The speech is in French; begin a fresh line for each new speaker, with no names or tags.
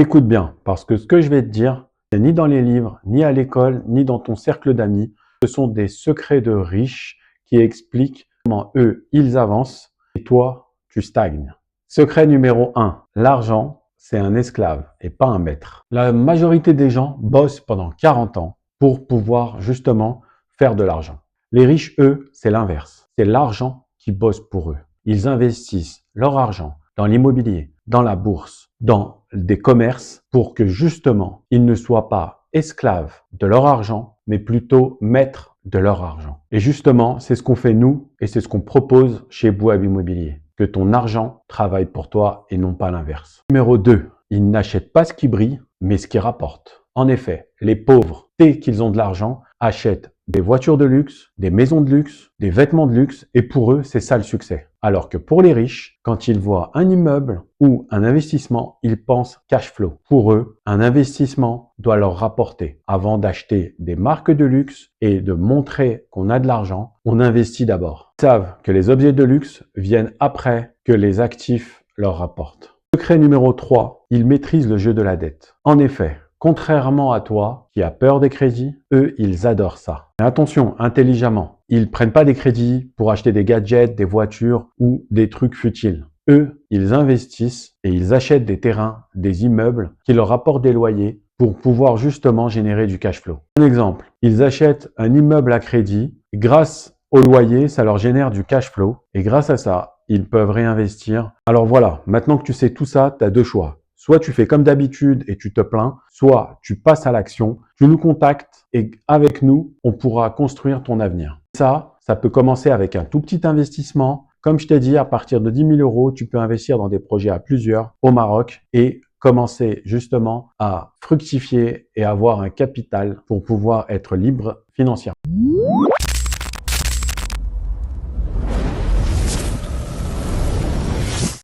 Écoute bien, parce que ce que je vais te dire, c'est ni dans les livres, ni à l'école, ni dans ton cercle d'amis. Ce sont des secrets de riches qui expliquent comment eux, ils avancent et toi, tu stagnes. Secret numéro 1, l'argent, c'est un esclave et pas un maître. La majorité des gens bossent pendant 40 ans pour pouvoir justement faire de l'argent. Les riches, eux, c'est l'inverse. C'est l'argent qui bosse pour eux. Ils investissent leur argent dans l'immobilier, dans la bourse, dans des commerces pour que justement, ils ne soient pas esclaves de leur argent, mais plutôt maîtres de leur argent. Et justement, c'est ce qu'on fait nous et c'est ce qu'on propose chez Boab Immobilier. Que ton argent travaille pour toi et non pas l'inverse. Numéro 2, ils n'achètent pas ce qui brille, mais ce qui rapporte. En effet, les pauvres, dès qu'ils ont de l'argent, achètent des voitures de luxe, des maisons de luxe, des vêtements de luxe, et pour eux, c'est ça le succès. Alors que pour les riches, quand ils voient un immeuble ou un investissement, ils pensent cash flow. Pour eux, un investissement doit leur rapporter. Avant d'acheter des marques de luxe et de montrer qu'on a de l'argent, on investit d'abord. Ils savent que les objets de luxe viennent après que les actifs leur rapportent. Secret numéro 3, ils maîtrisent le jeu de la dette. En effet, contrairement à toi, qui a peur des crédits, eux, ils adorent ça. Mais attention, intelligemment. Ils prennent pas des crédits pour acheter des gadgets, des voitures ou des trucs futiles. Eux, ils investissent et ils achètent des terrains, des immeubles qui leur apportent des loyers pour pouvoir justement générer du cash flow. Un exemple, ils achètent un immeuble à crédit. Grâce au loyer, ça leur génère du cash flow et grâce à ça, ils peuvent réinvestir. Alors voilà, maintenant que tu sais tout ça, tu as deux choix. Soit tu fais comme d'habitude et tu te plains, soit tu passes à l'action, tu nous contactes et avec nous, on pourra construire ton avenir. Ça peut commencer avec un tout petit investissement. Comme je t'ai dit, à partir de 10 000 euros, tu peux investir dans des projets à plusieurs au Maroc et commencer justement à fructifier et avoir un capital pour pouvoir être libre financièrement.